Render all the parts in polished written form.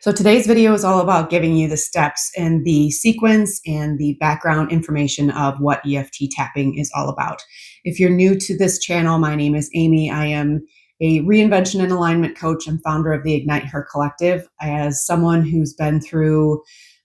So today's video is all about giving you the steps and the sequence and the background information of what EFT tapping is all about. If you're new to this channel, my name is Amy. I am a reinvention and alignment coach and founder of the Ignite Her Collective. As someone who's been through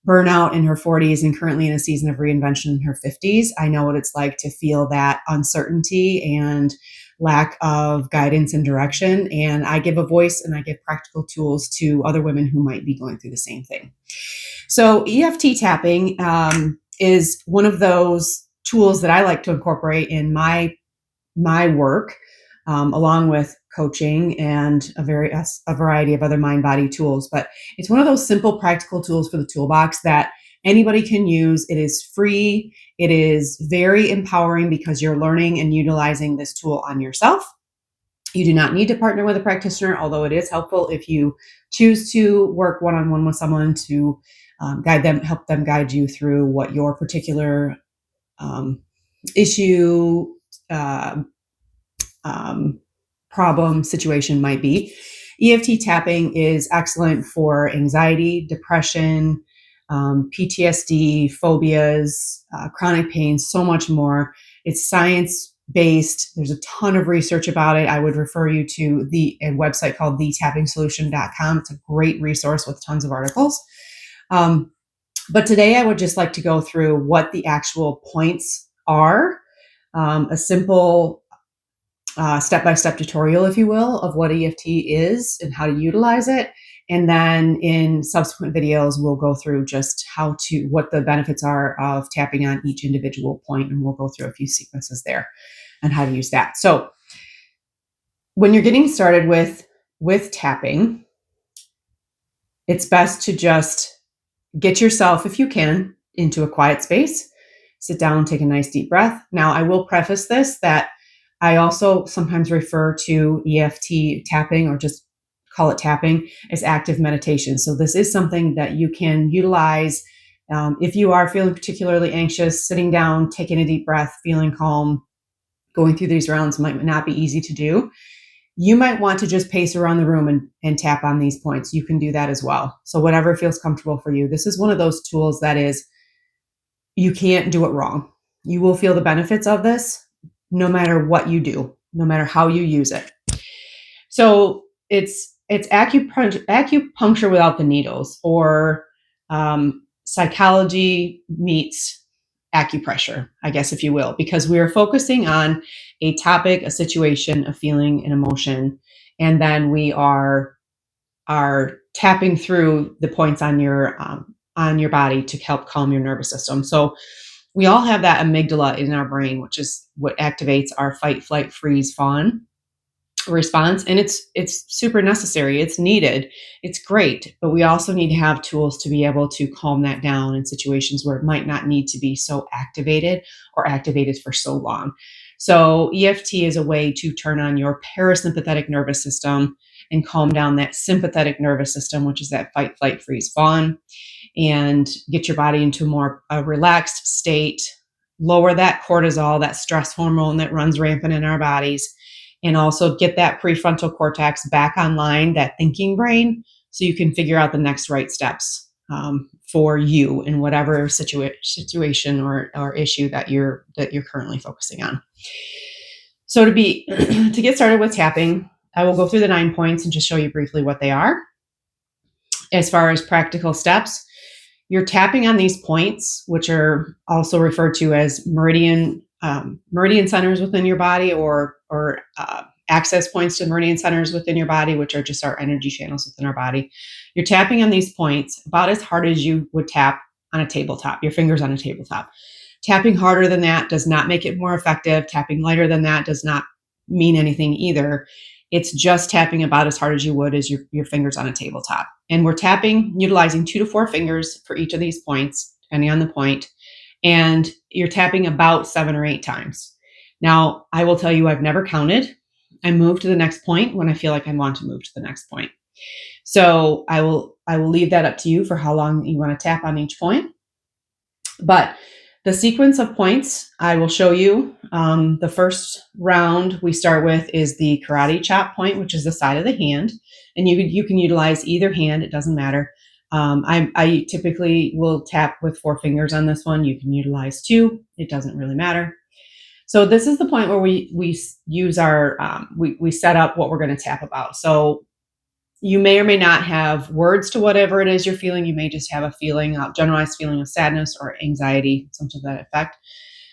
burnout in her 40s and currently in a season of reinvention in her 50s, I know what it's like to feel that uncertainty and lack of guidance and direction. And I give a voice and I give practical tools to other women who might be going through the same thing. So EFT tapping is one of those tools that I like to incorporate in my work, along with coaching and a variety of other mind-body tools. But it's one of those simple, practical tools for the toolbox that anybody can use. It is free. It is very empowering because you're learning and utilizing this tool on yourself. You do not need to partner with a practitioner, although it is helpful if you choose to work one-on-one with someone to help them guide you through what your particular issue, problem, situation might be. EFT tapping is excellent for anxiety, depression, PTSD, phobias, chronic pain, so much more. It's science-based. There's a ton of research about it. I would refer you to a website called thetappingsolution.com. It's a great resource with tons of articles. But today I would just like to go through what the actual points are, a simple step-by-step tutorial, if you will, of what EFT is and how to utilize it. And then in subsequent videos, we'll go through just what the benefits are of tapping on each individual point, and we'll go through a few sequences there and how to use that. So when you're getting started with tapping, it's best to just get yourself, if you can, into a quiet space, sit down, take a nice deep breath. Now, I will preface this that I also sometimes refer to EFT tapping, or just call it tapping, as active meditation. So this is something that you can utilize if you are feeling particularly anxious. Sitting down, taking a deep breath, feeling calm, going through these rounds might not be easy to do. You might want to just pace around the room and tap on these points. You can do that as well. So whatever feels comfortable for you. This is one of those tools that is, you can't do it wrong. You will feel the benefits of this no matter what you do, no matter how you use it. So it's acupuncture without the needles, or psychology meets acupressure, I guess, if you will, because we are focusing on a topic, a situation, a feeling, an emotion, and then we are tapping through the points on your body to help calm your nervous system. So we all have that amygdala in our brain, which is what activates our fight, flight, freeze, fawn response. And it's super necessary. It's needed. It's great. But we also need to have tools to be able to calm that down in situations where it might not need to be so activated or activated for so long. So EFT is a way to turn on your parasympathetic nervous system and calm down that sympathetic nervous system, which is that fight, flight, freeze, fawn, and get your body into a more relaxed state, lower that cortisol, that stress hormone that runs rampant in our bodies, and also get that prefrontal cortex back online, that thinking brain, so you can figure out the next right steps for you in whatever situation or issue that you're currently focusing on. So to get started with tapping, I will go through the 9 points and just show you briefly what they are. As far as practical steps, you're tapping on these points, which are also referred to as meridian centers within your body, or access points to meridian centers within your body, which are just our energy channels within our body. You're tapping on these points about as hard as you would tap on a tabletop, your fingers on a tabletop. Tapping harder than that does not make it more effective. Tapping lighter than that does not mean anything either. It's just tapping about as hard as you would as your fingers on a tabletop. And we're tapping, utilizing 2 to 4 fingers for each of these points, depending on the point. And you're tapping about 7 or 8 times. Now, I will tell you, I've never counted. I move to the next point when I feel like I want to move to the next point. So I will leave that up to you for how long you want to tap on each point. But The sequence of points I will show you. The first round we start with is the karate chop point, which is the side of the hand. And you can utilize either hand, it doesn't matter. I typically will tap with 4 fingers on this one. You can utilize 2, it doesn't really matter. So this is the point where we use our, we set up what we're going to tap about. So you may or may not have words to whatever it is you're feeling. You may just have a feeling, a generalized feeling of sadness or anxiety, something to that effect.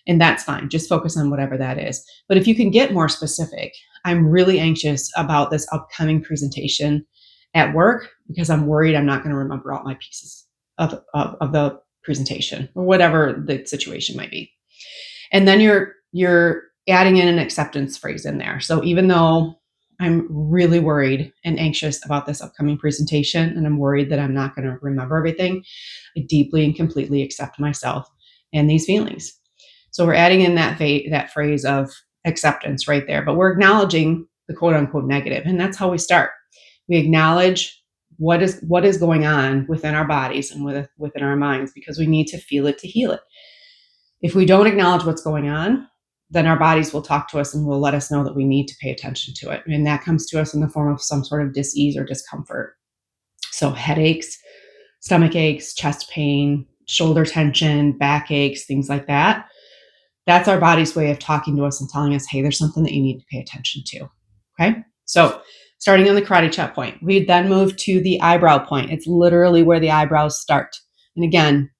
And that's fine. Just focus on whatever that is. But if you can get more specific, I'm really anxious about this upcoming presentation at work because I'm worried I'm not going to remember all my pieces of the presentation or whatever the situation might be. And then you're adding in an acceptance phrase in there. So even though I'm really worried and anxious about this upcoming presentation, and I'm worried that I'm not going to remember everything, I deeply and completely accept myself and these feelings. So we're adding in that phrase of acceptance right there, but we're acknowledging the quote unquote negative. And that's how we start. We acknowledge what is going on within our bodies and within our minds, because we need to feel it to heal it. If we don't acknowledge what's going on, then our bodies will talk to us and will let us know that we need to pay attention to it. And that comes to us in the form of some sort of dis-ease or discomfort. So headaches, stomach aches, chest pain, shoulder tension, back aches, things like that. That's our body's way of talking to us and telling us, hey, there's something that you need to pay attention to. Okay. So starting on the karate chop point, we then move to the eyebrow point. It's literally where the eyebrows start. And again,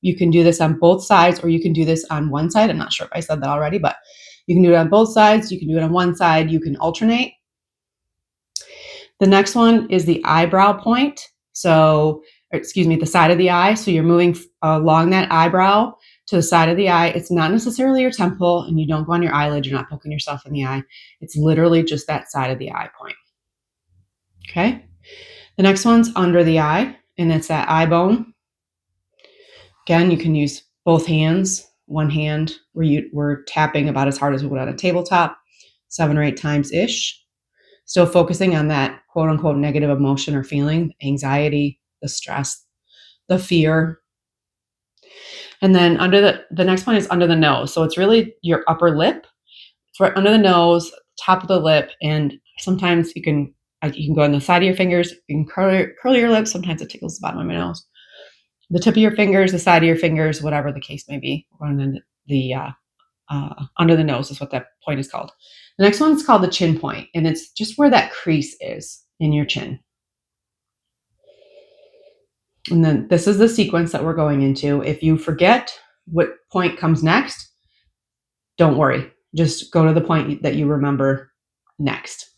you can do this on both sides, or you can do this on one side. I'm not sure if I said that already, but you can do it on both sides. You can do it on one side. You can alternate. The next one is the eyebrow point. So, the side of the eye. So you're moving along that eyebrow to the side of the eye. It's not necessarily your temple, and you don't go on your eyelid. You're not poking yourself in the eye. It's literally just that side of the eye point. Okay. The next one's under the eye, and it's that eye bone. Again, you can use both hands. One hand we're tapping about as hard as we would on a tabletop, 7 or 8 times-ish. Still focusing on that quote unquote negative emotion or feeling, anxiety, the stress, the fear. And then under the next one is under the nose. So it's really your upper lip. It's right under the nose, top of the lip. And sometimes you can go on the side of your fingers, you can curl your lips. Sometimes it tickles the bottom of my nose. The tip of your fingers, the side of your fingers, whatever the case may be. And then under the nose is what that point is called. The next one is called the chin point, and it's just where that crease is in your chin. And then this is the sequence that we're going into. If you forget what point comes next, don't worry. Just go to the point that you remember next.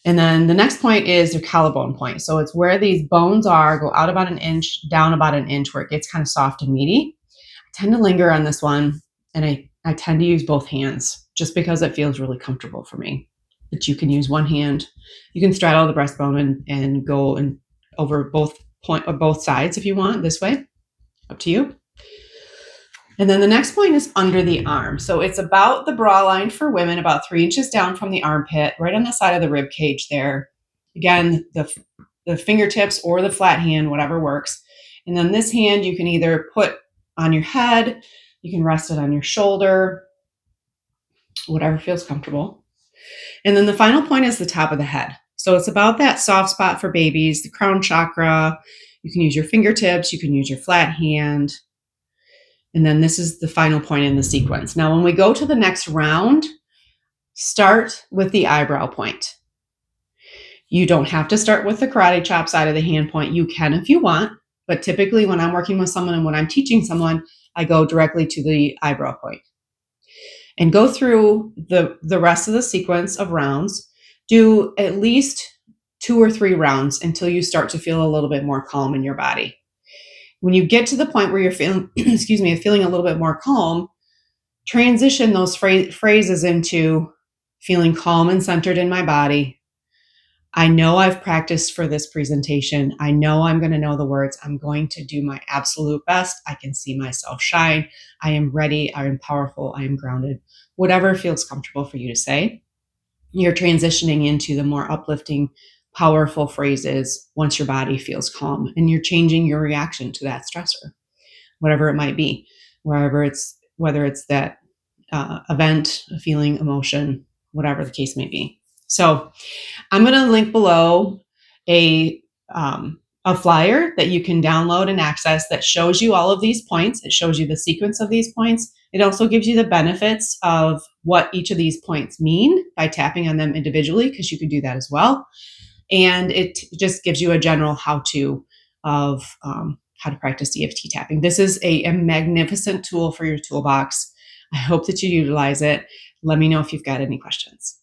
And then the next point is your collarbone point. So it's where these bones go out about an inch, down about an inch, where it gets kind of soft and meaty. I tend to linger on this one, and I tend to use both hands just because it feels really comfortable for me. But you can use one hand. You can straddle the breastbone and go and over both sides if you want, this way. Up to you. And then the next point is under the arm. So it's about the bra line for women, about 3 inches down from the armpit, right on the side of the rib cage there. Again, the fingertips or the flat hand, whatever works. And then this hand you can either put on your head, you can rest it on your shoulder, whatever feels comfortable. And then the final point is the top of the head. So it's about that soft spot for babies, the crown chakra. You can use your fingertips, you can use your flat hand. And then this is the final point in the sequence. Now, when we go to the next round, start with the eyebrow point. You don't have to start with the karate chop side of the hand point. You can if you want, but typically when I'm working with someone and when I'm teaching someone, I go directly to the eyebrow point. And go through the rest of the sequence of rounds. Do at least 2 or 3 rounds until you start to feel a little bit more calm in your body. When you get to the point where you're feeling, feeling a little bit more calm, transition those phrases into feeling calm and centered in my body. I know I've practiced for this presentation. I know I'm going to know the words. I'm going to do my absolute best. I can see myself shine. I am ready. I am powerful. I am grounded. Whatever feels comfortable for you to say. You're transitioning into the more uplifting, powerful phrases once your body feels calm, and you're changing your reaction to that stressor, whatever it might be. whether it's that event, a feeling, emotion, whatever the case may be. So I'm going to link below a flyer that you can download and access that shows you all of these points. It shows you the sequence of these points. It also gives you the benefits of what each of these points mean by tapping on them individually, because you can do that as well. And it just gives you a general how-to of how to practice EFT tapping. This is a magnificent tool for your toolbox. I hope that you utilize it. Let me know if you've got any questions.